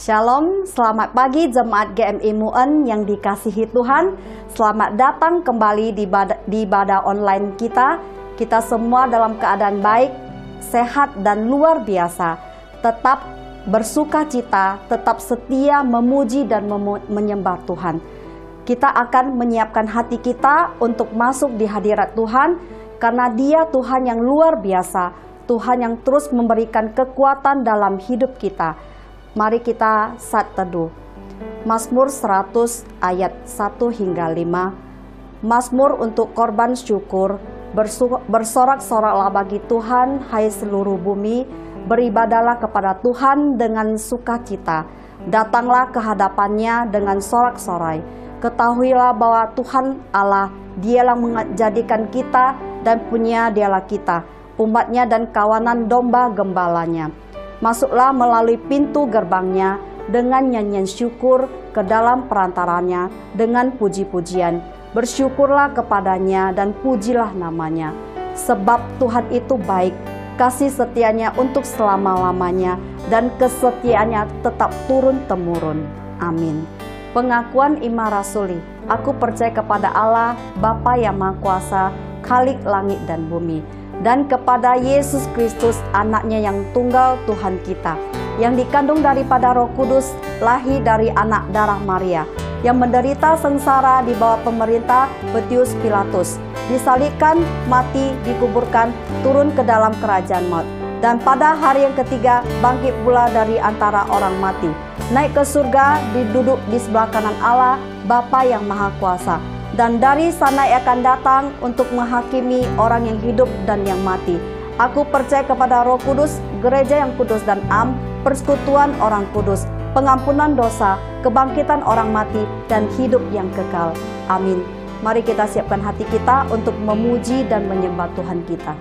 Shalom, selamat pagi Jemaat GMI Muen yang dikasihi Tuhan. Selamat datang kembali di ibadah online kita. Kita semua dalam keadaan baik, sehat dan luar biasa. Tetap bersuka cita, tetap setia memuji dan menyembah Tuhan. Kita akan menyiapkan hati kita untuk masuk di hadirat Tuhan, karena Dia Tuhan yang luar biasa, Tuhan yang terus memberikan kekuatan dalam hidup kita. Mari kita saat teduh. Mazmur 100 ayat 1 hingga 5. Mazmur untuk korban syukur. Bersorak-soraklah bagi Tuhan, hai seluruh bumi. Beribadalah kepada Tuhan dengan sukacita. Datanglah ke hadapannya dengan sorak-sorai. Ketahuilah bahwa Tuhan Allah, Dialah menjadikan kita dan punya Dialah kita, umatnya dan kawanan domba gembalanya. Masuklah melalui pintu gerbangnya dengan nyanyian syukur, ke dalam perantaranya dengan puji-pujian. Bersyukurlah kepadanya dan pujilah namanya. Sebab Tuhan itu baik, kasih setianya untuk selama-lamanya, dan kesetiaannya tetap turun-temurun. Amin. Pengakuan iman rasuli. Aku percaya kepada Allah, Bapa yang Maha Kuasa, Khalik langit dan bumi, dan kepada Yesus Kristus, anaknya yang tunggal Tuhan kita, yang dikandung daripada Roh Kudus, lahir dari anak darah Maria, yang menderita sengsara di bawah pemerintah Pontius Pilatus, disalibkan, mati, dikuburkan, turun ke dalam kerajaan maut, dan pada hari yang ketiga bangkit pula dari antara orang mati, naik ke surga, duduk di sebelah kanan Allah, Bapa yang Maha Kuasa. Dan dari sana ia akan datang untuk menghakimi orang yang hidup dan yang mati. Aku percaya kepada Roh Kudus, gereja yang kudus dan am, persekutuan orang kudus, pengampunan dosa, kebangkitan orang mati, dan hidup yang kekal. Amin. Mari kita siapkan hati kita untuk memuji dan menyembah Tuhan kita.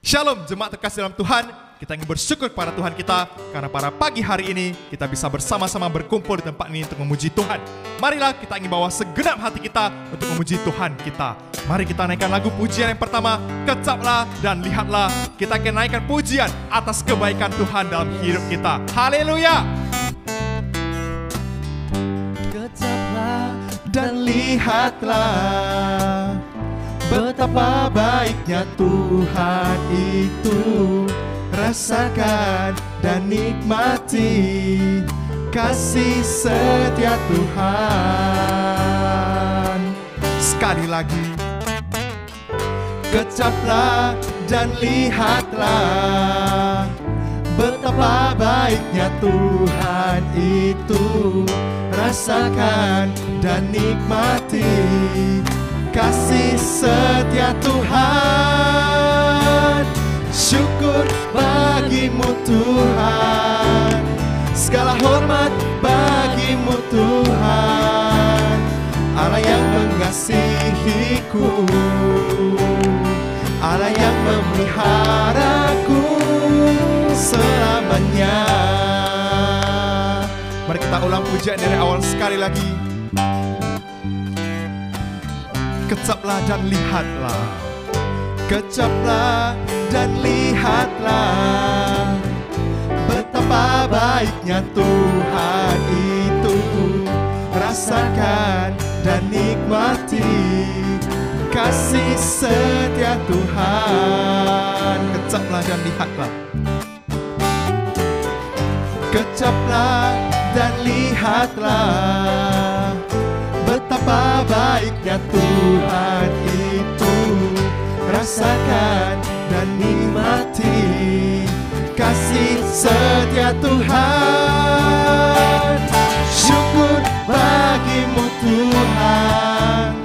Shalom jemaat terkasih dalam Tuhan. Kita ingin bersyukur kepada Tuhan kita karena pada pagi hari ini kita bisa bersama-sama berkumpul di tempat ini untuk memuji Tuhan. Marilah kita ingin bawa segenap hati kita untuk memuji Tuhan kita. Mari kita naikkan lagu pujian yang pertama, Kecaplah dan Lihatlah. Kita akan naikkan pujian atas kebaikan Tuhan dalam hidup kita. Haleluya. Kecaplah dan lihatlah, betapa baiknya Tuhan itu. Rasakan dan nikmati kasih setia Tuhan. Sekali lagi, kecaplah dan lihatlah, betapa baiknya Tuhan itu. Rasakan dan nikmati kasih setia Tuhan. Syukur bagimu Tuhan, segala hormat bagimu Tuhan, Allah yang mengasihiku, Allah yang memeliharaku selamanya. Mari kita ulang pujian dari awal sekali lagi. Kecaplah dan lihatlah, kecaplah dan lihatlah, betapa baiknya Tuhan itu. Rasakan dan nikmati kasih setia Tuhan. Kecaplah dan lihatlah, kecaplah dan lihatlah, betapa baiknya Tuhan itu. Rasakan dan nikmati kasih setia Tuhan. Syukur bagimu Tuhan,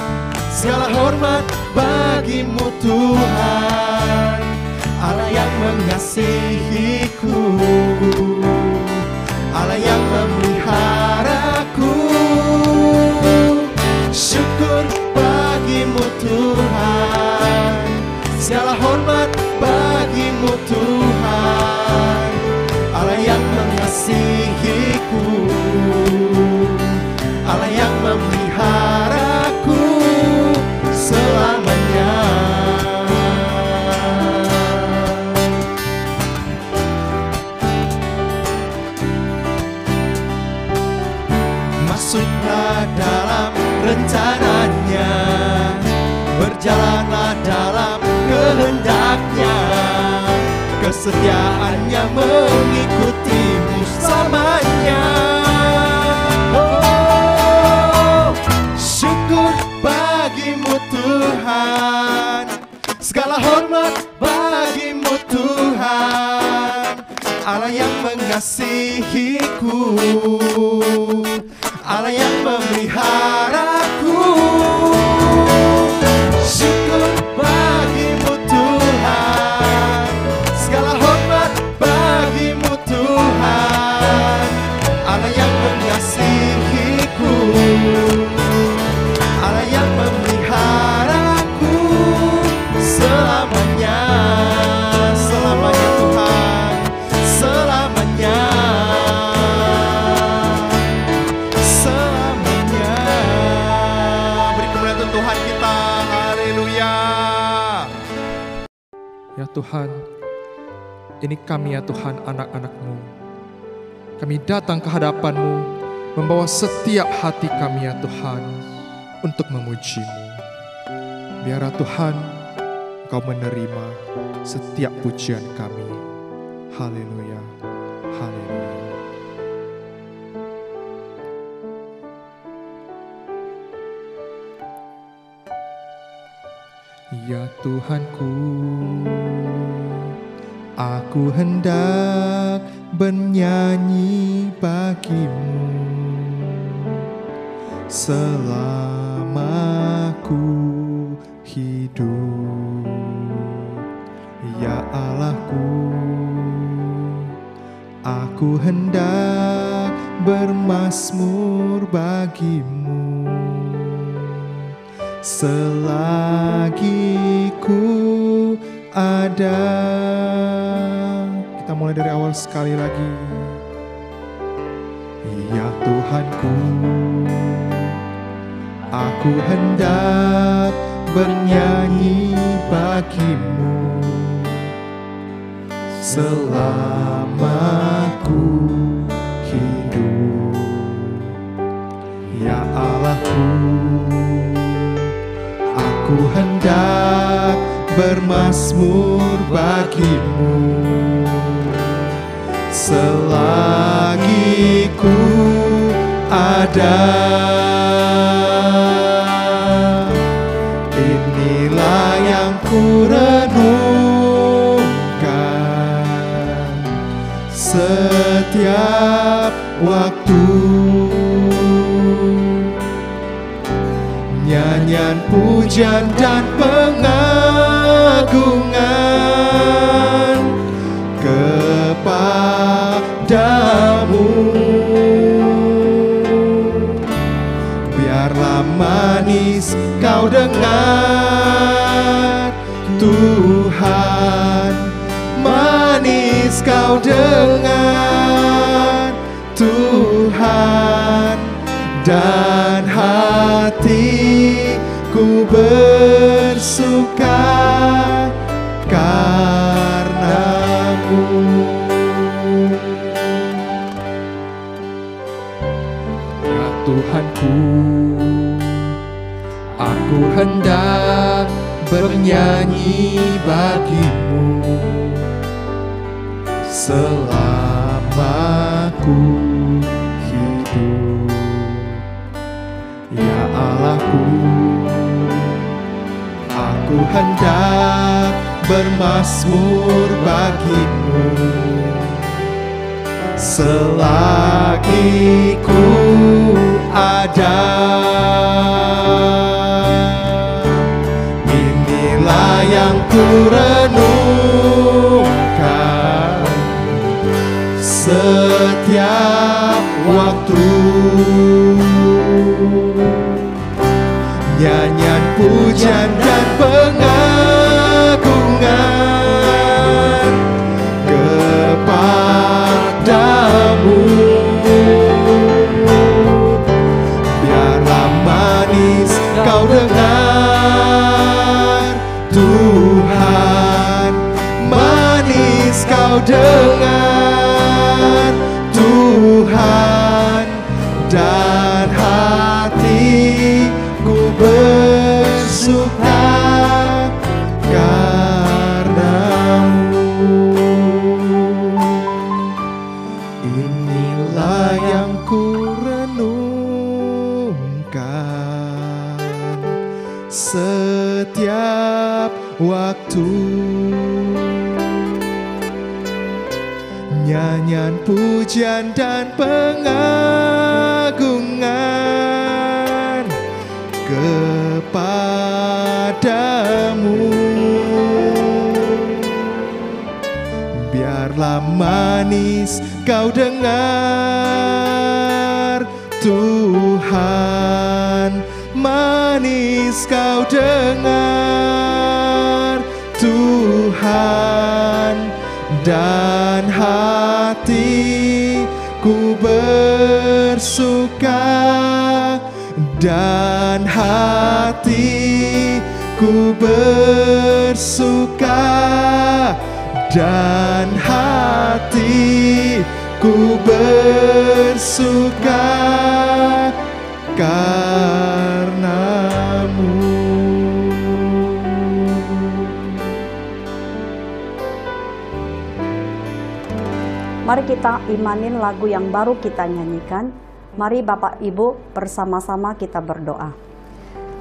segala hormat bagimu Tuhan, Allah yang mengasihiku, Allah yang memeliharaku. Syukur bagimu Tuhan, segala hormat bagimu Tuhan, Allah yang mengasihiku, Allah yang memeliharaku selamanya. kesetiaannya mengikutimu selamanya. Oh, syukur bagimu Tuhan, segala hormat bagimu Tuhan, Allah yang mengasihiku, Allah yang memeliharaku. Syukur bagimu Tuhan, segala hormat bagimu Tuhan, Allah yang mengasihiku, Allah yang memeliharaku selamanya, selamanya Tuhan, selamanya, selamanya. Beri kemuliaan Tuhan kita, haleluya. Ya Tuhan, ini kami ya Tuhan, anak-anak-Mu. Kami datang ke hadapan-Mu, membawa setiap hati kami ya Tuhan, untuk memuji-Mu. Biar ya Tuhan, Engkau menerima setiap pujian kami. Haleluya, haleluya. Ya Tuhanku, aku hendak bernyanyi bagimu selama ku hidup. Ya Allahku, aku hendak bermazmur bagimu selagi ku ada. Kita mulai dari awal sekali lagi. Ya Tuhanku, aku hendak bernyanyi bagimu selama ku hidup. Ya Allahku, aku hendak bermazmur bagimu selagi ku ada. Inilah yang ku renungkan setiap waktu, nyanyian pujian dan pengagungan kepadamu. Biarlah manis kau dengar Tuhan, manis kau dengar Tuhan, dan hatiku bersuka karenamu. Ya Tuhanku, aku hendak bernyanyi bagimu selama ku hidup. Ya Allahku, aku hendak bermazmur bagimu selagi ku ada. Inilah yang ku renungkan setiap waktu, nyanyian pujian dan pengagungan kepadamu. Biarlah manis kau dengar Tuhan, manis kau dengar Tuhan, dan hatiku bersuka Inilah yang ku renungkan setiap waktu, nyanyian pujian dan pengagungan kepadamu. Biarlah manis kau dengar, Tuhan, manis kau dengar, Tuhan, dan hatiku bersuka, dan hatiku bersuka, dan hatiku bersuka karenamu. Mari kita imanin lagu yang baru kita nyanyikan. Mari Bapak Ibu bersama-sama kita berdoa.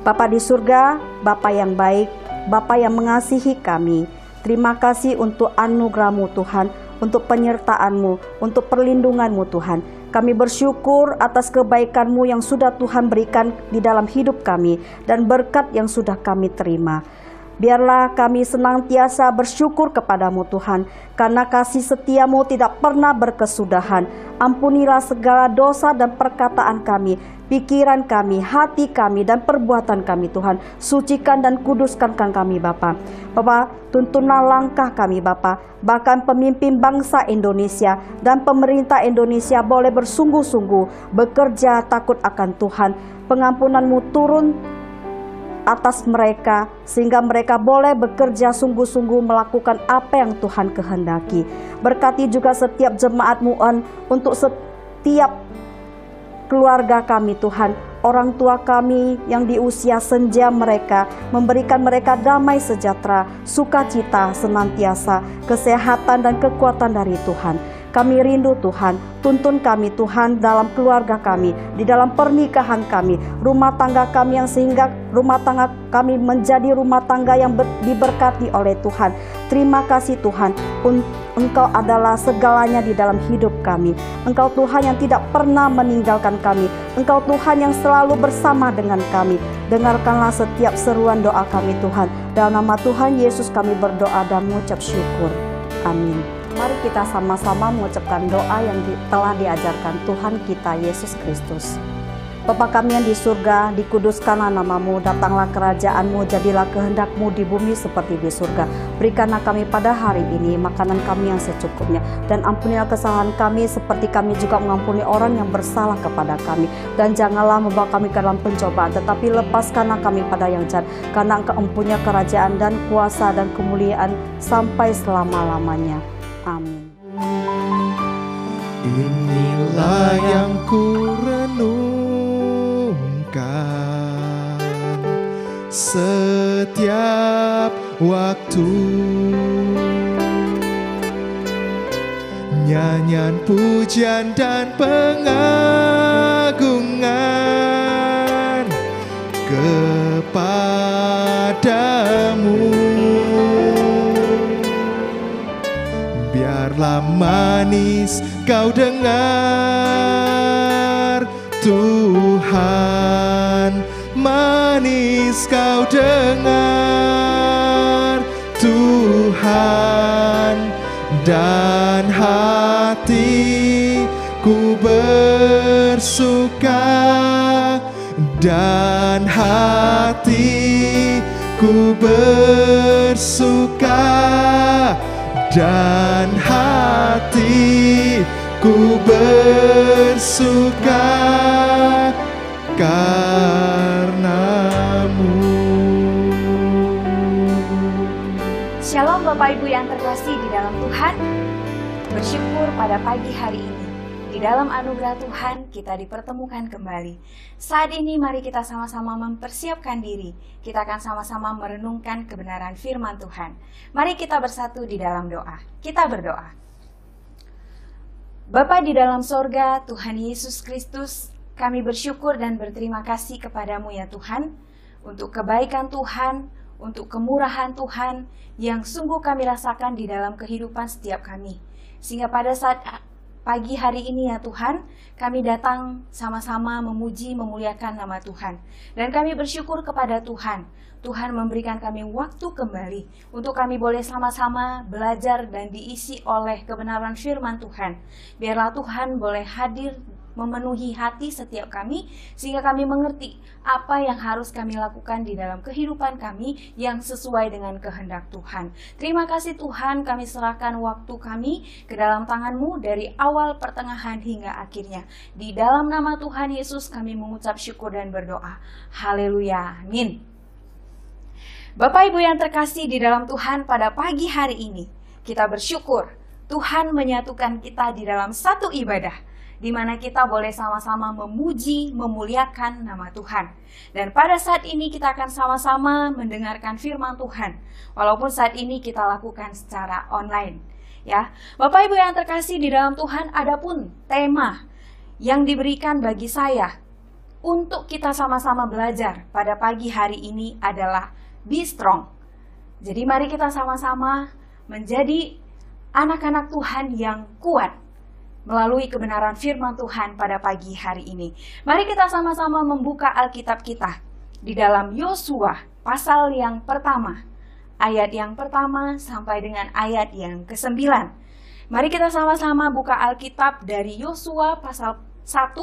Bapa di surga, Bapa yang baik, Bapa yang mengasihi kami, terima kasih untuk anugerah-Mu Tuhan, untuk penyertaan-Mu, untuk perlindungan-Mu Tuhan. Kami bersyukur atas kebaikan-Mu yang sudah Tuhan berikan di dalam hidup kami dan berkat yang sudah kami terima. Biarlah kami senantiasa bersyukur kepadamu Tuhan, karena kasih setia-Mu tidak pernah berkesudahan. Ampunilah segala dosa dan perkataan kami, pikiran kami, hati kami, dan perbuatan kami Tuhan. Sucikan dan kuduskan kami Bapa. Bapa, tuntunlah langkah kami Bapa. Bahkan pemimpin bangsa Indonesia dan pemerintah Indonesia boleh bersungguh-sungguh bekerja takut akan Tuhan. Pengampunan-Mu turun atas mereka, sehingga mereka boleh bekerja sungguh-sungguh melakukan apa yang Tuhan kehendaki. Berkati juga setiap jemaat MUAN, untuk setiap keluarga kami Tuhan, orang tua kami yang di usia senja mereka, memberikan mereka damai sejahtera, sukacita senantiasa, kesehatan dan kekuatan dari Tuhan. Kami rindu Tuhan, tuntun kami Tuhan dalam keluarga kami, di dalam pernikahan kami, rumah tangga kami, yang sehingga rumah tangga kami menjadi rumah tangga yang diberkati oleh Tuhan. Terima kasih Tuhan, Engkau adalah segalanya di dalam hidup kami. Engkau Tuhan yang tidak pernah meninggalkan kami. Engkau Tuhan yang selalu bersama dengan kami. Dengarkanlah setiap seruan doa kami Tuhan. Dalam nama Tuhan Yesus kami berdoa dan mengucap syukur. Amin. Mari kita sama-sama mengucapkan doa yang telah diajarkan Tuhan kita Yesus Kristus. Bapa kami yang di surga, dikuduskanlah nama-Mu, datanglah kerajaan-Mu, jadilah kehendak-Mu di bumi seperti di surga. Berikanlah kami pada hari ini makanan kami yang secukupnya, dan ampunilah kesalahan kami seperti kami juga mengampuni orang yang bersalah kepada kami. Dan janganlah membawa kami ke dalam pencobaan, tetapi lepaskanlah kami pada yang jahat, karena Engkau empunya kerajaan dan kuasa dan kemuliaan sampai selama-lamanya. Amin. Inilah yang ku renungkan setiap waktu, nyanyian pujian dan pengagungan kepadamu. Biarlah manis kau dengar, Tuhan, manis kau dengar, Tuhan, dan hatiku bersuka, dan hatiku bersuka, dan hatiku bersuka karenamu. Shalom Bapak Ibu yang terkasih di dalam Tuhan. Bersyukur pada pagi hari ini, di dalam anugerah Tuhan kita dipertemukan kembali. Saat ini mari kita sama-sama mempersiapkan diri. Kita akan sama-sama merenungkan kebenaran firman Tuhan. Mari kita bersatu di dalam doa. Kita berdoa. Bapa di dalam sorga, Tuhan Yesus Kristus, kami bersyukur dan berterima kasih kepadamu ya Tuhan, untuk kebaikan Tuhan, untuk kemurahan Tuhan, yang sungguh kami rasakan di dalam kehidupan setiap kami. Sehingga pada saat pagi hari ini ya Tuhan, kami datang sama-sama memuji, memuliakan nama Tuhan. Dan kami bersyukur kepada Tuhan. Tuhan memberikan kami waktu kembali untuk kami boleh sama-sama belajar dan diisi oleh kebenaran firman Tuhan. Biarlah Tuhan boleh hadir memenuhi hati setiap kami, sehingga kami mengerti apa yang harus kami lakukan di dalam kehidupan kami yang sesuai dengan kehendak Tuhan. Terima kasih Tuhan, kami serahkan waktu kami ke dalam tangan-Mu dari awal, pertengahan, hingga akhirnya. Di dalam nama Tuhan Yesus kami mengucap syukur dan berdoa. Haleluya, amin. Bapak Ibu yang terkasih di dalam Tuhan, pada pagi hari ini kita bersyukur Tuhan menyatukan kita di dalam satu ibadah, di mana kita boleh sama-sama memuji, memuliakan nama Tuhan. Dan pada saat ini kita akan sama-sama mendengarkan firman Tuhan, walaupun saat ini kita lakukan secara online. Ya, Bapak Ibu yang terkasih di dalam Tuhan, adapun tema yang diberikan bagi saya untuk kita sama-sama belajar pada pagi hari ini adalah Be Strong. Jadi mari kita sama-sama menjadi anak-anak Tuhan yang kuat melalui kebenaran firman Tuhan pada pagi hari ini. Mari kita sama-sama membuka Alkitab kita di dalam Yosua pasal yang pertama, ayat yang pertama sampai dengan ayat yang ke-9. Mari kita sama-sama buka Alkitab dari Yosua pasal 1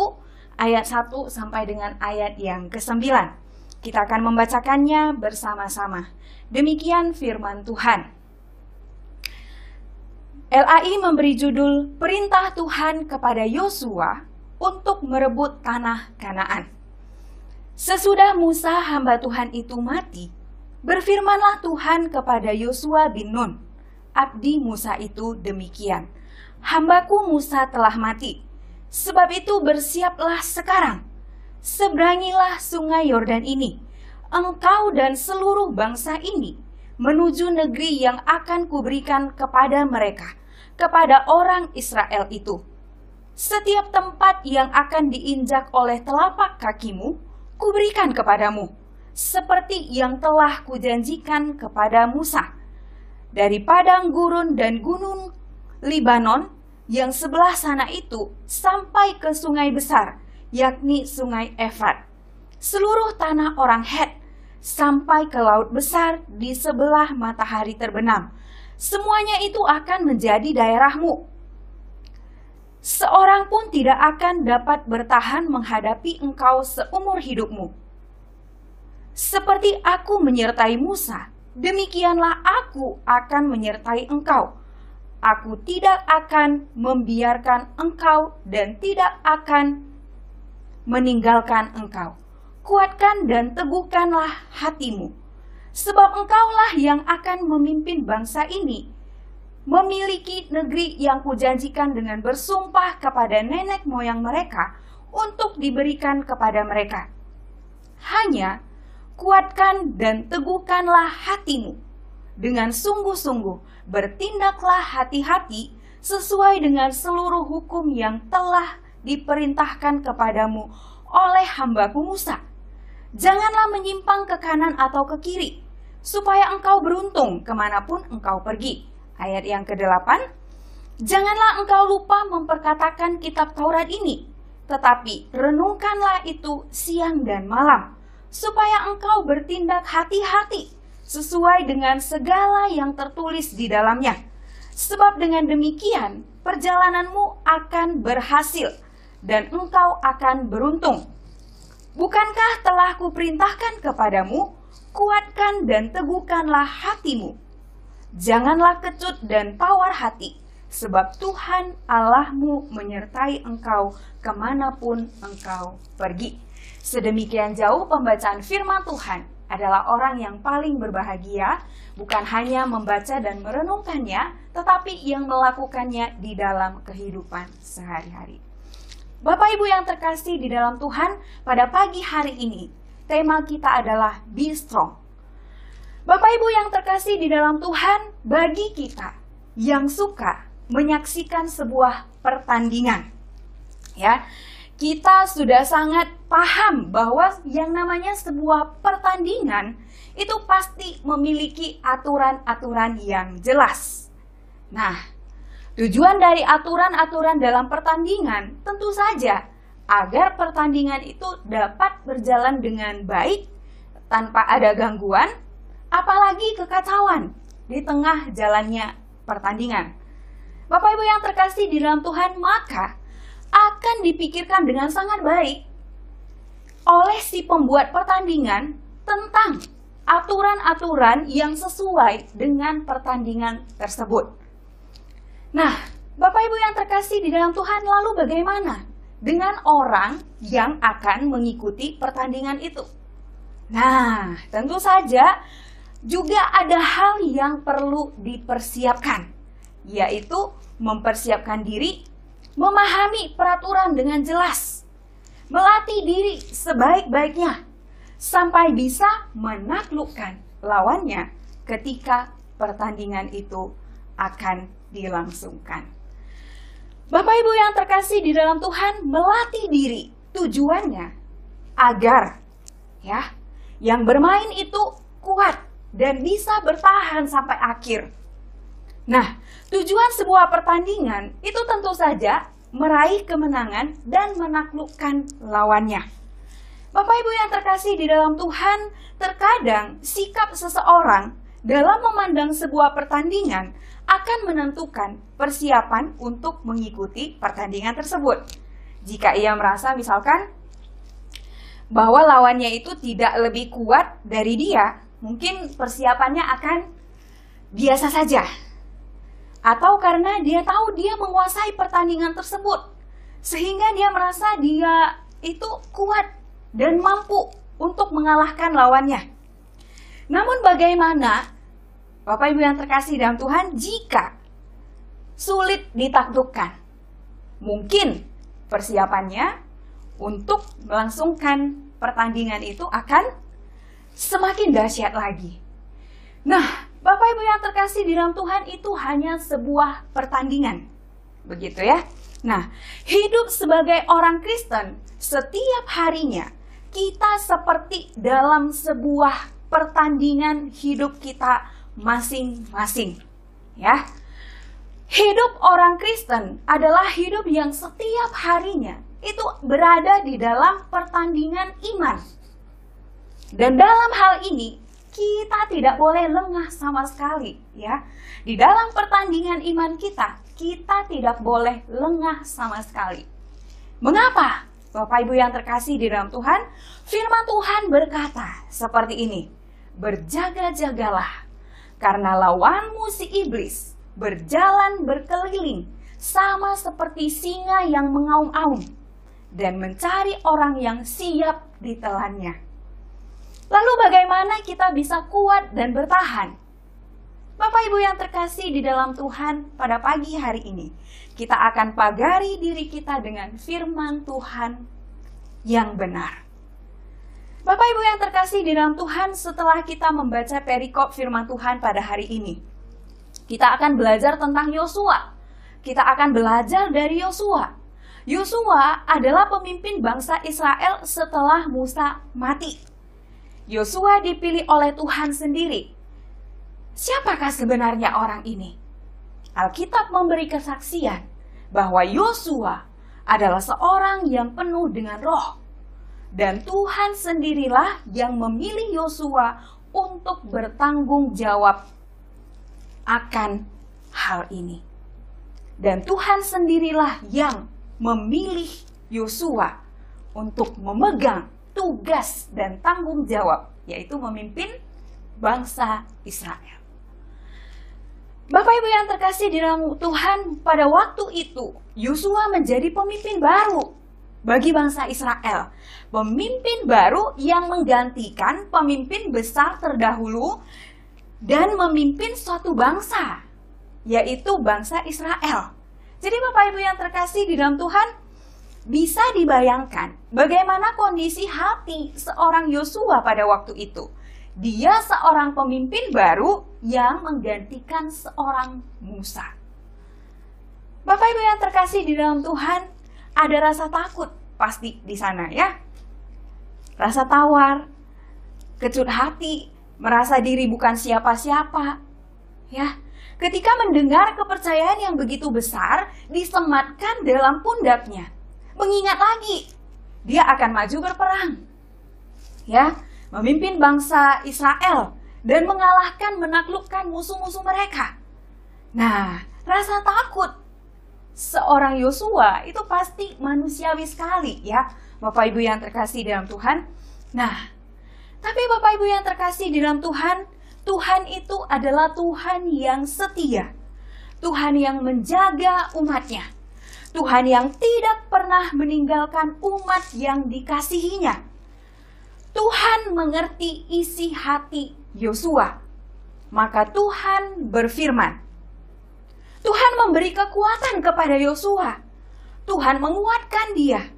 ayat 1 sampai dengan ayat yang ke-9. Kita akan membacakannya bersama-sama. Demikian firman Tuhan. LAI memberi judul Perintah Tuhan kepada Yosua untuk merebut tanah Kanaan. Sesudah Musa hamba Tuhan itu mati, berfirmanlah Tuhan kepada Yosua bin Nun, abdi Musa itu demikian. Hambaku Musa telah mati, sebab itu bersiaplah sekarang. Seberangilah sungai Yordan ini, engkau dan seluruh bangsa ini, menuju negeri yang akan kuberikan kepada mereka, kepada orang Israel itu. Setiap tempat yang akan diinjak oleh telapak kakimu, kuberikan kepadamu, seperti yang telah kujanjikan kepada Musa. Dari padang gurun dan gunung Libanon yang sebelah sana itu, sampai ke sungai besar, yakni sungai Efrat, seluruh tanah orang Het, sampai ke laut besar di sebelah matahari terbenam. Semuanya itu akan menjadi daerahmu. Seorang pun tidak akan dapat bertahan menghadapi engkau seumur hidupmu. Seperti aku menyertai Musa, demikianlah aku akan menyertai engkau. Aku tidak akan membiarkan engkau dan tidak akan meninggalkan engkau. Kuatkan dan teguhkanlah hatimu, sebab engkaulah yang akan memimpin bangsa ini, memiliki negeri yang kujanjikan dengan bersumpah kepada nenek moyang mereka untuk diberikan kepada mereka. Hanya kuatkan dan teguhkanlah hatimu, dengan sungguh-sungguh bertindaklah hati-hati sesuai dengan seluruh hukum yang telah diperintahkan kepadamu oleh hambaku Musa. Janganlah menyimpang ke kanan atau ke kiri, supaya engkau beruntung kemanapun engkau pergi. Ayat yang ke-8, janganlah engkau lupa memperkatakan kitab Taurat ini, tetapi renungkanlah itu siang dan malam, supaya engkau bertindak hati-hati sesuai dengan segala yang tertulis di dalamnya. Sebab dengan demikian perjalananmu akan berhasil dan engkau akan beruntung. Bukankah telah kuperintahkan kepadamu, kuatkan dan teguhkanlah hatimu. Janganlah kecut dan tawar hati, sebab Tuhan Allahmu menyertai engkau kemanapun engkau pergi. Sedemikian jauh pembacaan firman Tuhan adalah orang yang paling berbahagia, bukan hanya membaca dan merenungkannya, tetapi yang melakukannya di dalam kehidupan sehari-hari. Bapak Ibu yang terkasih di dalam Tuhan, pada pagi hari ini, tema kita adalah Be Strong. Bapak Ibu yang terkasih di dalam Tuhan, bagi kita yang suka menyaksikan sebuah pertandingan. Ya, kita sudah sangat paham bahwa yang namanya sebuah pertandingan itu pasti memiliki aturan-aturan yang jelas. Nah, tujuan dari aturan-aturan dalam pertandingan tentu saja agar pertandingan itu dapat berjalan dengan baik tanpa ada gangguan, apalagi kekacauan di tengah jalannya pertandingan. Bapak Ibu yang terkasih di dalam Tuhan, maka akan dipikirkan dengan sangat baik oleh si pembuat pertandingan tentang aturan-aturan yang sesuai dengan pertandingan tersebut. Nah, Bapak Ibu yang terkasih di dalam Tuhan, lalu bagaimana dengan orang yang akan mengikuti pertandingan itu? Nah, tentu saja juga ada hal yang perlu dipersiapkan, yaitu mempersiapkan diri, memahami peraturan dengan jelas, melatih diri sebaik-baiknya, sampai bisa menaklukkan lawannya ketika pertandingan itu akan dilangsungkan. Bapak Ibu yang terkasih di dalam Tuhan, melatih diri tujuannya agar yang bermain itu kuat dan bisa bertahan sampai akhir. Nah, tujuan sebuah pertandingan itu tentu saja meraih kemenangan dan menaklukkan lawannya. Bapak Ibu yang terkasih di dalam Tuhan, terkadang sikap seseorang dalam memandang sebuah pertandingan akan menentukan persiapan untuk mengikuti pertandingan tersebut. Jika ia merasa misalkan bahwa lawannya itu tidak lebih kuat dari dia, mungkin persiapannya akan biasa saja. Atau karena dia tahu dia menguasai pertandingan tersebut, sehingga dia merasa dia itu kuat dan mampu untuk mengalahkan lawannya. Namun bagaimana, Bapak Ibu yang terkasih dalam Tuhan, jika sulit ditaklukkan? Mungkin persiapannya untuk melangsungkan pertandingan itu akan semakin dahsyat lagi. Nah, Bapak Ibu yang terkasih di dalam Tuhan, itu hanya sebuah pertandingan. Begitu ya. Nah, hidup sebagai orang Kristen, setiap harinya kita seperti dalam sebuah pertandingan hidup kita masing-masing. Ya. Hidup orang Kristen adalah hidup yang setiap harinya itu berada di dalam pertandingan iman. Dan dalam hal ini kita tidak boleh lengah sama sekali, ya. Di dalam pertandingan iman kita tidak boleh lengah sama sekali. Mengapa? Bapak Ibu yang terkasih di dalam Tuhan, firman Tuhan berkata seperti ini, berjaga-jagalah, karena lawanmu si iblis berjalan berkeliling sama seperti singa yang mengaum-aum dan mencari orang yang siap ditelannya. Lalu bagaimana kita bisa kuat dan bertahan? Bapak Ibu yang terkasih di dalam Tuhan, pada pagi hari ini kita akan pagari diri kita dengan firman Tuhan yang benar. Bapak Ibu yang terkasih di dalam Tuhan, setelah kita membaca perikop firman Tuhan pada hari ini, kita akan belajar tentang Yosua. Kita akan belajar dari Yosua. Yosua adalah pemimpin bangsa Israel setelah Musa mati. Yosua dipilih oleh Tuhan sendiri. Siapakah sebenarnya orang ini? Alkitab memberi kesaksian bahwa Yosua adalah seorang yang penuh dengan roh. Dan Tuhan sendirilah yang memilih Yosua untuk bertanggung jawab akan hal ini. Dan Tuhan sendirilah yang memilih Yosua untuk memegang tugas dan tanggung jawab, yaitu memimpin bangsa Israel. Bapak Ibu yang terkasih di dalam Tuhan, pada waktu itu Yosua menjadi pemimpin baru bagi bangsa Israel. Pemimpin baru yang menggantikan pemimpin besar terdahulu dan memimpin suatu bangsa, yaitu bangsa Israel. Jadi Bapak Ibu yang terkasih di dalam Tuhan, bisa dibayangkan bagaimana kondisi hati seorang Yosua pada waktu itu. Dia seorang pemimpin baru yang menggantikan seorang Musa. Bapak Ibu yang terkasih di dalam Tuhan, ada rasa takut pasti di sana ya. Rasa tawar, kecut hati, merasa diri bukan siapa-siapa. Ya, ketika mendengar kepercayaan yang begitu besar disematkan dalam pundaknya, mengingat lagi dia akan maju berperang. Ya, memimpin bangsa Israel dan mengalahkan, menaklukkan musuh-musuh mereka. Nah, rasa takut seorang Yosua itu pasti manusiawi sekali ya, Bapak Ibu yang terkasih dalam Tuhan. Nah, tapi Bapak Ibu yang terkasih di dalam Tuhan, Tuhan itu adalah Tuhan yang setia. Tuhan yang menjaga umatnya. Tuhan yang tidak pernah meninggalkan umat yang dikasihinya. Tuhan mengerti isi hati Yosua. Maka Tuhan berfirman. Tuhan memberi kekuatan kepada Yosua. Tuhan menguatkan dia.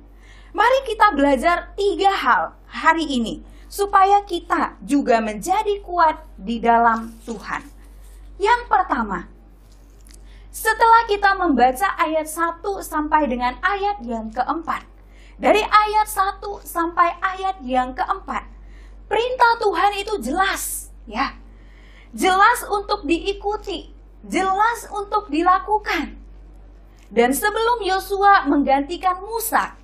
Mari kita belajar 3 hal hari ini, supaya kita juga menjadi kuat di dalam Tuhan. Yang pertama, setelah kita membaca ayat 1 sampai dengan ayat yang keempat, dari ayat 1 sampai ayat yang keempat, perintah Tuhan itu jelas, ya, jelas untuk diikuti, jelas untuk dilakukan. Dan sebelum Yosua menggantikan Musa,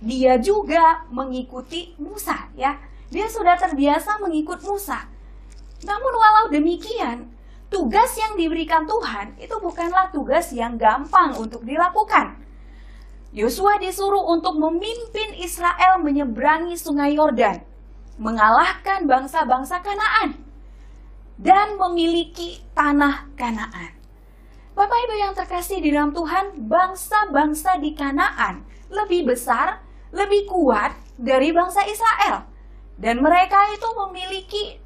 dia juga mengikuti Musa, ya. Dia sudah terbiasa mengikut Musa. Namun walau demikian, tugas yang diberikan Tuhan itu bukanlah tugas yang gampang untuk dilakukan. Yosua disuruh untuk memimpin Israel menyeberangi sungai Yordan, mengalahkan bangsa-bangsa Kanaan, dan memiliki tanah Kanaan. Bapak Ibu yang terkasih di dalam Tuhan, bangsa-bangsa di Kanaan lebih besar, lebih kuat dari bangsa Israel. Dan mereka itu memiliki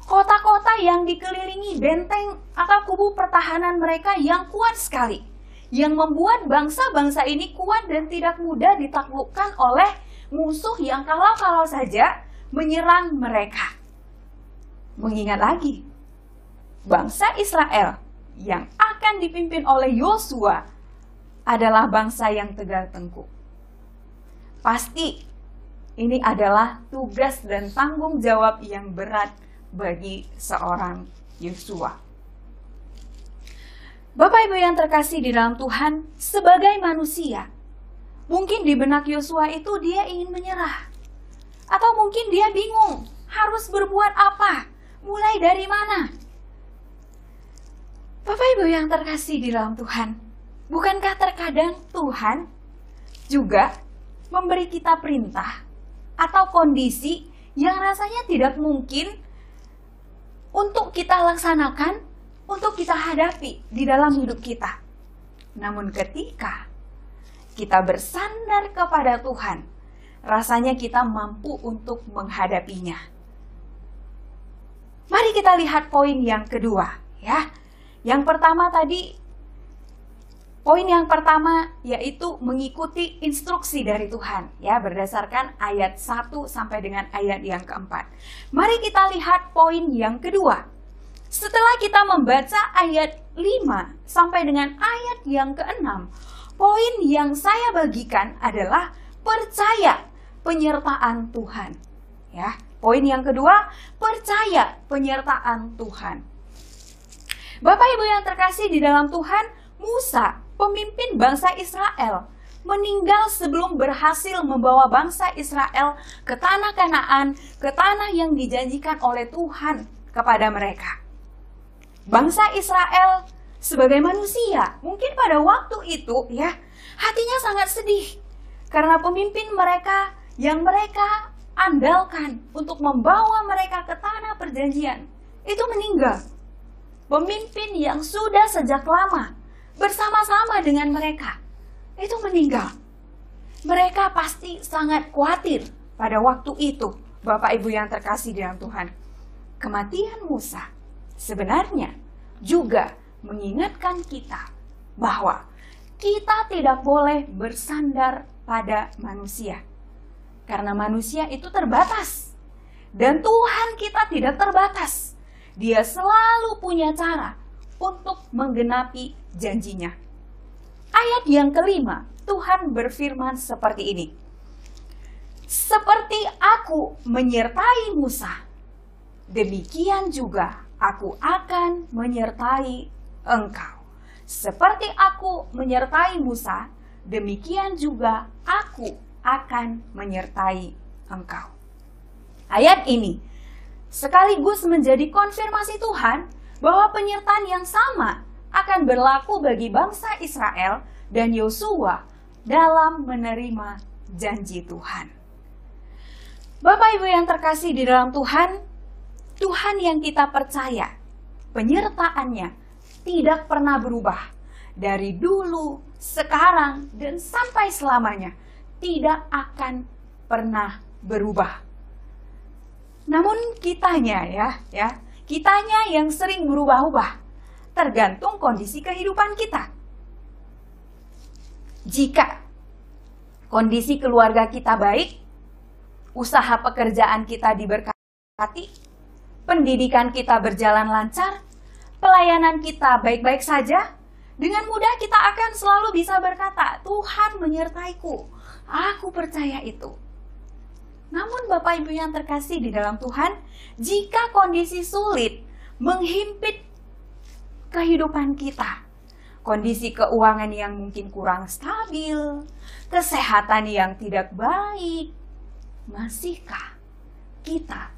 kota-kota yang dikelilingi benteng atau kubu pertahanan mereka yang kuat sekali. Yang membuat bangsa-bangsa ini kuat dan tidak mudah ditaklukkan oleh musuh yang kalau-kalau saja menyerang mereka. Mengingat lagi, bangsa Israel yang akan dipimpin oleh Yosua adalah bangsa yang tegar tengkuk. Pasti ini adalah tugas dan tanggung jawab yang berat bagi seorang Yosua. Bapak Ibu yang terkasih di dalam Tuhan, sebagai manusia, mungkin di benak Yosua itu dia ingin menyerah. Atau mungkin dia bingung, harus berbuat apa? Mulai dari mana? Bapak Ibu yang terkasih di dalam Tuhan, bukankah terkadang Tuhan juga memberi kita perintah atau kondisi yang rasanya tidak mungkin untuk kita laksanakan, untuk kita hadapi di dalam hidup kita. Namun ketika kita bersandar kepada Tuhan, rasanya kita mampu untuk menghadapinya. Mari kita lihat poin yang kedua, ya. Yang pertama tadi, poin yang pertama yaitu mengikuti instruksi dari Tuhan, ya, berdasarkan ayat 1 sampai dengan ayat yang keempat. Mari kita lihat poin yang kedua. Setelah kita membaca ayat 5 sampai dengan ayat yang ke-6, poin yang saya bagikan adalah percaya penyertaan Tuhan. Ya, poin yang kedua, percaya penyertaan Tuhan. Bapak Ibu yang terkasih di dalam Tuhan, Musa, pemimpin bangsa Israel, meninggal sebelum berhasil membawa bangsa Israel ke tanah Kanaan, ke tanah yang dijanjikan oleh Tuhan kepada mereka. Bangsa Israel sebagai manusia, mungkin pada waktu itu, ya, hatinya sangat sedih karena pemimpin mereka yang mereka andalkan untuk membawa mereka ke tanah perjanjian itu meninggal. Pemimpin yang sudah sejak lama bersama-sama dengan mereka itu meninggal. Mereka pasti sangat khawatir pada waktu itu, Bapak Ibu yang terkasih dalam Tuhan. Kematian Musa sebenarnya juga mengingatkan kita bahwa kita tidak boleh bersandar pada manusia. Karena manusia itu terbatas. Dan Tuhan kita tidak terbatas. Dia selalu punya cara untuk menggenapi janjinya. Ayat yang kelima, Tuhan berfirman seperti ini. Seperti aku menyertai Musa, demikian juga aku akan menyertai engkau. Seperti aku menyertai Musa, demikian juga aku akan menyertai engkau. Ayat ini sekaligus menjadi konfirmasi Tuhan bahwa penyertaan yang sama akan berlaku bagi bangsa Israel dan Yosua dalam menerima janji Tuhan. Bapak Ibu yang terkasih di dalam Tuhan, Tuhan yang kita percaya, penyertaannya tidak pernah berubah. Dari dulu, sekarang, dan sampai selamanya, tidak akan pernah berubah. Namun kitanya kitanya yang sering berubah-ubah, tergantung kondisi kehidupan kita. Jika kondisi keluarga kita baik, usaha pekerjaan kita diberkati, pendidikan kita berjalan lancar, pelayanan kita baik-baik saja, dengan mudah kita akan selalu bisa berkata, Tuhan menyertaiku, aku percaya itu. Namun Bapak Ibu yang terkasih di dalam Tuhan, jika kondisi sulit menghimpit kehidupan kita, kondisi keuangan yang mungkin kurang stabil, kesehatan yang tidak baik, masihkah kita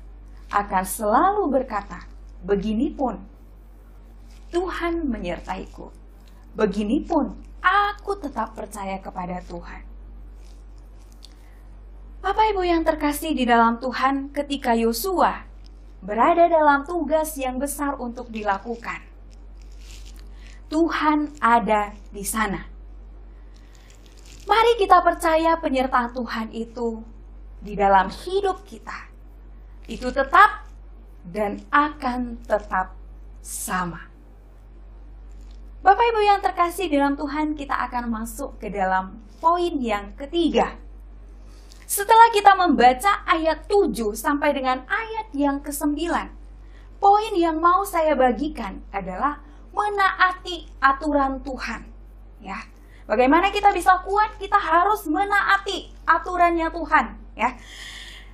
akan selalu berkata, beginipun Tuhan menyertaiku, beginipun aku tetap percaya kepada Tuhan. Bapak Ibu yang terkasih di dalam Tuhan, ketika Yosua berada dalam tugas yang besar untuk dilakukan, Tuhan ada di sana. Mari kita percaya penyertaan Tuhan itu di dalam hidup kita. Itu tetap dan akan tetap sama. Bapak Ibu yang terkasih dalam Tuhan, kita akan masuk ke dalam poin yang ketiga. Setelah kita membaca ayat 7 sampai dengan ayat yang ke-9, poin yang mau saya bagikan adalah menaati aturan Tuhan. Ya, bagaimana kita bisa kuat? Kita harus menaati aturannya Tuhan. Ya,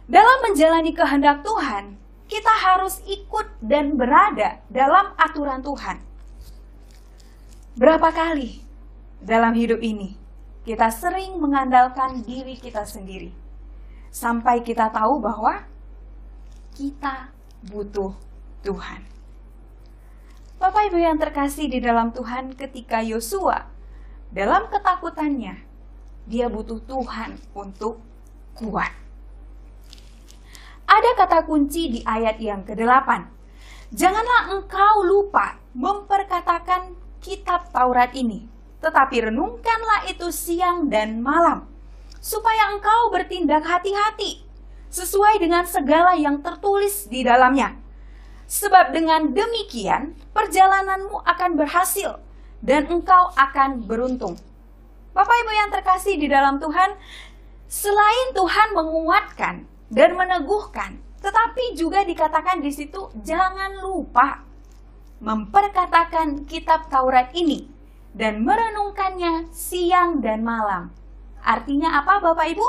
dalam menjalani kehendak Tuhan, kita harus ikut dan berada dalam aturan Tuhan. Berapa kali dalam hidup ini kita sering mengandalkan diri kita sendiri, sampai kita tahu bahwa kita butuh Tuhan. Bapak Ibu yang terkasih di dalam Tuhan, ketika Yosua dalam ketakutannya, dia butuh Tuhan untuk kuat. Ada kata kunci di ayat yang ke-8. Janganlah engkau lupa memperkatakan kitab Taurat ini, tetapi renungkanlah itu siang dan malam, supaya engkau bertindak hati-hati sesuai dengan segala yang tertulis di dalamnya. Sebab dengan demikian perjalananmu akan berhasil dan engkau akan beruntung. Bapak Ibu yang terkasih di dalam Tuhan, selain Tuhan menguatkan dan meneguhkan, tetapi juga dikatakan di situ jangan lupa memperkatakan kitab Taurat ini dan merenungkannya siang dan malam. Artinya apa Bapak Ibu?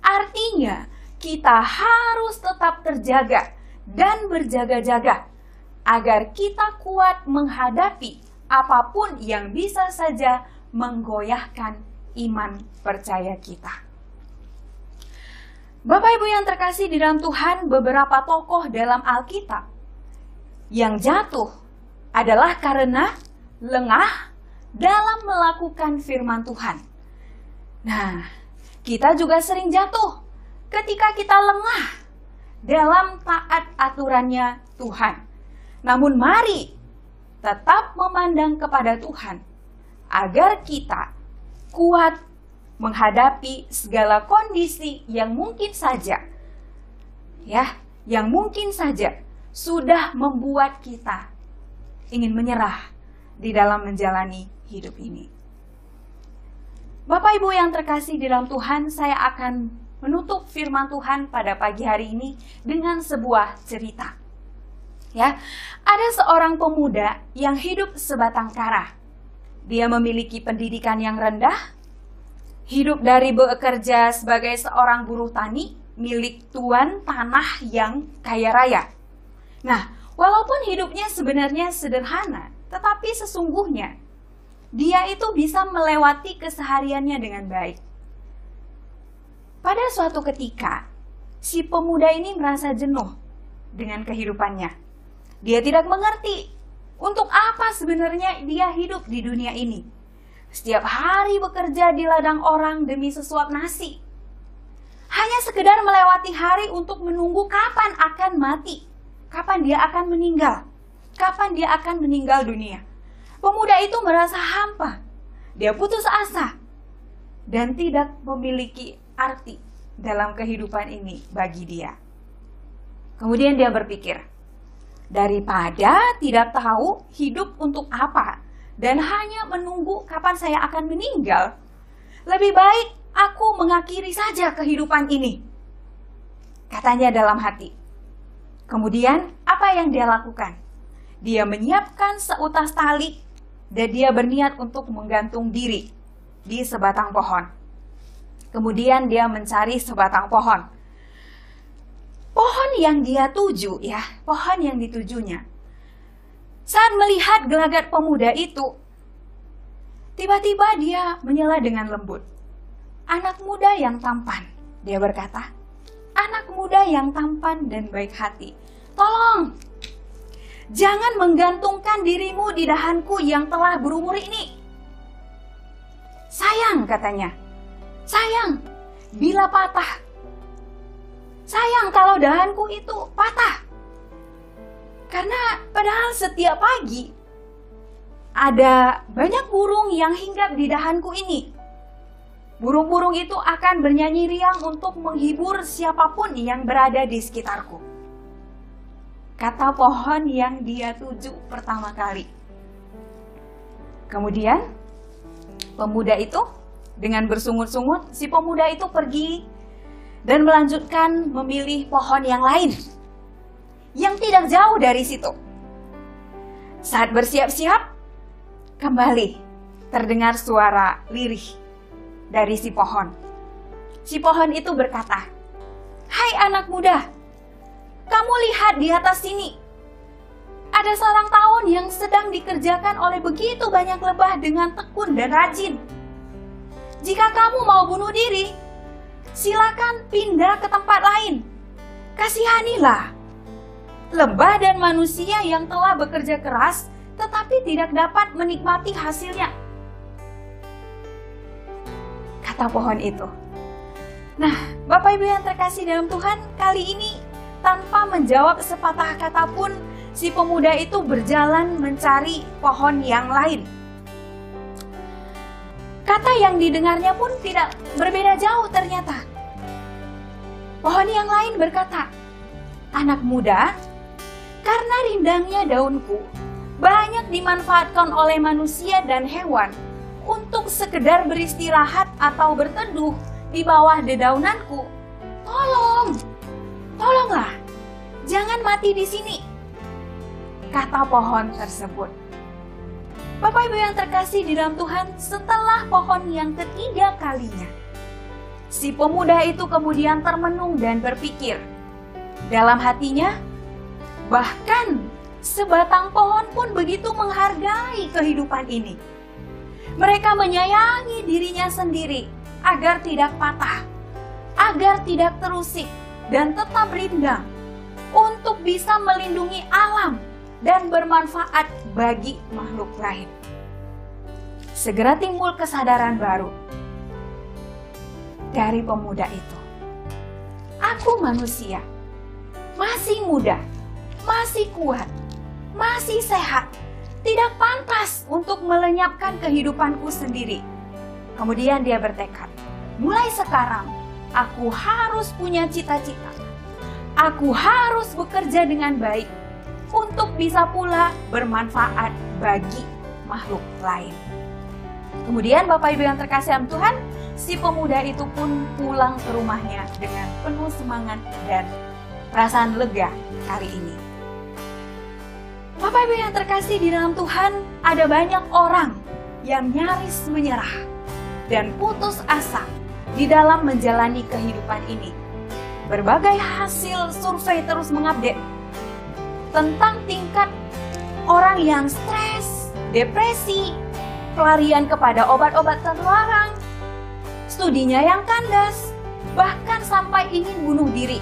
Artinya kita harus tetap terjaga dan berjaga-jaga agar kita kuat menghadapi apapun yang bisa saja menggoyahkan iman percaya kita. Bapak Ibu yang terkasih di dalam Tuhan, beberapa tokoh dalam Alkitab yang jatuh adalah karena lengah dalam melakukan firman Tuhan. Nah, kita juga sering jatuh ketika kita lengah dalam taat aturannya Tuhan. Namun mari tetap memandang kepada Tuhan agar kita kuat menghadapi segala kondisi yang mungkin saja sudah membuat kita ingin menyerah di dalam menjalani hidup ini. Bapak Ibu yang terkasih di dalam Tuhan, saya akan menutup firman Tuhan pada pagi hari ini dengan sebuah cerita. Ya, ada seorang pemuda yang hidup sebatang kara. dia memiliki pendidikan yang rendah, hidup dari bekerja sebagai seorang buruh tani milik tuan tanah yang kaya raya. Nah, walaupun hidupnya sebenarnya sederhana, tetapi sesungguhnya dia itu bisa melewati kesehariannya dengan baik. Pada suatu ketika, si pemuda ini merasa jenuh dengan kehidupannya. Dia tidak mengerti untuk apa sebenarnya dia hidup di dunia ini. Setiap hari bekerja di ladang orang demi sesuap nasi. Hanya sekedar melewati hari untuk menunggu kapan akan mati. Kapan dia akan meninggal. Kapan dia akan meninggal dunia. Pemuda itu merasa hampa. Dia putus asa. Dan tidak memiliki arti dalam kehidupan ini bagi dia. Kemudian dia berpikir, daripada tidak tahu hidup untuk apa dan hanya menunggu kapan saya akan meninggal, lebih baik aku mengakhiri saja kehidupan ini, katanya dalam hati. Kemudian apa yang dia lakukan? Dia menyiapkan seutas tali dan dia berniat untuk menggantung diri di sebatang pohon. Kemudian dia mencari sebatang pohon. Pohon yang dia tuju, pohon yang ditujunya. Saat melihat gelagat pemuda itu, tiba-tiba dia menyela dengan lembut. Anak muda yang tampan, dia berkata. Anak muda yang tampan dan baik hati. Tolong, jangan menggantungkan dirimu di dahanku yang telah berumur ini. Sayang, katanya. Sayang, bila patah. Sayang kalau dahanku itu patah. Karena padahal setiap pagi ada banyak burung yang hinggap di dahanku ini. Burung-burung itu akan bernyanyi riang untuk menghibur siapapun yang berada di sekitarku. Kata pohon yang dia tuju pertama kali. Kemudian pemuda itu dengan bersungut-sungut, si pemuda itu pergi dan melanjutkan memilih pohon yang lain yang tidak jauh dari situ. Saat bersiap-siap, kembali terdengar suara lirih dari si pohon. Si pohon itu berkata, "Hai anak muda, kamu lihat di atas sini. Ada sarang tawon yang sedang dikerjakan oleh begitu banyak lebah dengan tekun dan rajin. Jika kamu mau bunuh diri, silakan pindah ke tempat lain. Kasihanilah lebah dan manusia yang telah bekerja keras tetapi tidak dapat menikmati hasilnya," kata pohon itu. Nah, Bapak Ibu yang terkasih dalam Tuhan, kali ini tanpa menjawab sepatah kata pun, si pemuda itu berjalan mencari pohon yang lain. Kata yang didengarnya pun tidak berbeda jauh ternyata. Pohon yang lain berkata, "Anak muda, karena rindangnya daunku banyak dimanfaatkan oleh manusia dan hewan untuk sekedar beristirahat atau berteduh di bawah dedaunanku. Tolonglah, jangan mati di sini," kata pohon tersebut. Bapak Ibu yang terkasih di dalam Tuhan, setelah pohon yang ketiga kalinya, si pemuda itu kemudian termenung dan berpikir dalam hatinya, bahkan sebatang pohon pun begitu menghargai kehidupan ini. Mereka menyayangi dirinya sendiri agar tidak patah, agar tidak terusik dan tetap rindang untuk bisa melindungi alam dan bermanfaat bagi makhluk lain. Segera timbul kesadaran baru dari pemuda itu. Aku manusia, masih muda, masih kuat, masih sehat, tidak pantas untuk melenyapkan kehidupanku sendiri. Kemudian dia bertekad, mulai sekarang aku harus punya cita-cita. Aku harus bekerja dengan baik untuk bisa pula bermanfaat bagi makhluk lain. Kemudian Bapak Ibu yang terkasih dalam Tuhan, si pemuda itu pun pulang ke rumahnya dengan penuh semangat dan perasaan lega kali ini. Bapak Ibu yang terkasih di dalam Tuhan, ada banyak orang yang nyaris menyerah dan putus asa di dalam menjalani kehidupan ini. Berbagai hasil survei terus mengupdate tentang tingkat orang yang stres, depresi, pelarian kepada obat-obat terlarang, studinya yang kandas, bahkan sampai ingin bunuh diri.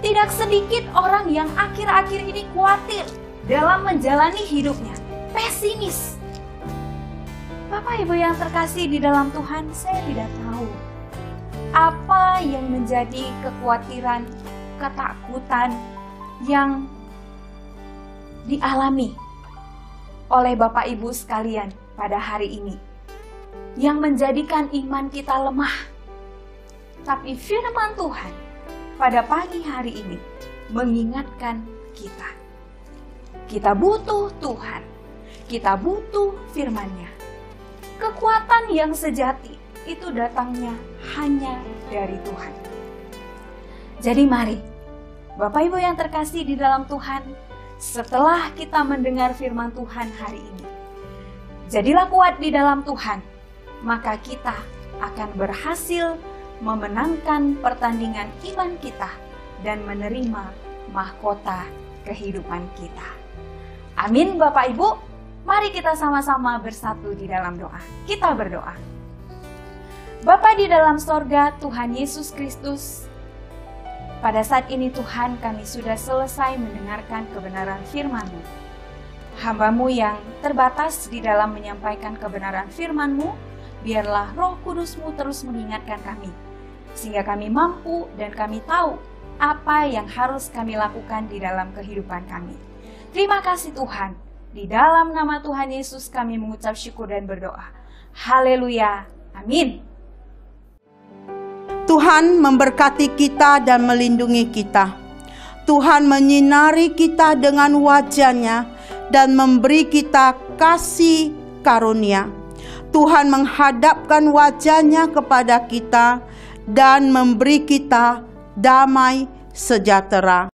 Tidak sedikit orang yang akhir-akhir ini khawatir dalam menjalani hidupnya, pesimis. Bapak Ibu yang terkasih di dalam Tuhan, saya tidak tahu apa yang menjadi kekhawatiran, ketakutan yang dialami oleh Bapak Ibu sekalian pada hari ini, yang menjadikan iman kita lemah. Tapi firman Tuhan pada pagi hari ini mengingatkan kita. Kita butuh Tuhan. Kita butuh firman-Nya. Kekuatan yang sejati itu datangnya hanya dari Tuhan. Jadi mari, Bapak Ibu yang terkasih di dalam Tuhan, setelah kita mendengar firman Tuhan hari ini, jadilah kuat di dalam Tuhan, maka kita akan berhasil memenangkan pertandingan iman kita dan menerima mahkota kehidupan kita. Amin Bapak Ibu, mari kita sama-sama bersatu di dalam doa. Kita berdoa. Bapa di dalam sorga, Tuhan Yesus Kristus, pada saat ini Tuhan, kami sudah selesai mendengarkan kebenaran firman-Mu. Hamba-Mu yang terbatas di dalam menyampaikan kebenaran firman-Mu, biarlah Roh Kudus-Mu terus mengingatkan kami, sehingga kami mampu dan kami tahu apa yang harus kami lakukan di dalam kehidupan kami. Terima kasih Tuhan, di dalam nama Tuhan Yesus kami mengucap syukur dan berdoa. Haleluya, amin. Tuhan memberkati kita dan melindungi kita. Tuhan menyinari kita dengan wajah-Nya dan memberi kita kasih karunia. Tuhan menghadapkan wajah-Nya kepada kita dan memberi kita damai sejahtera.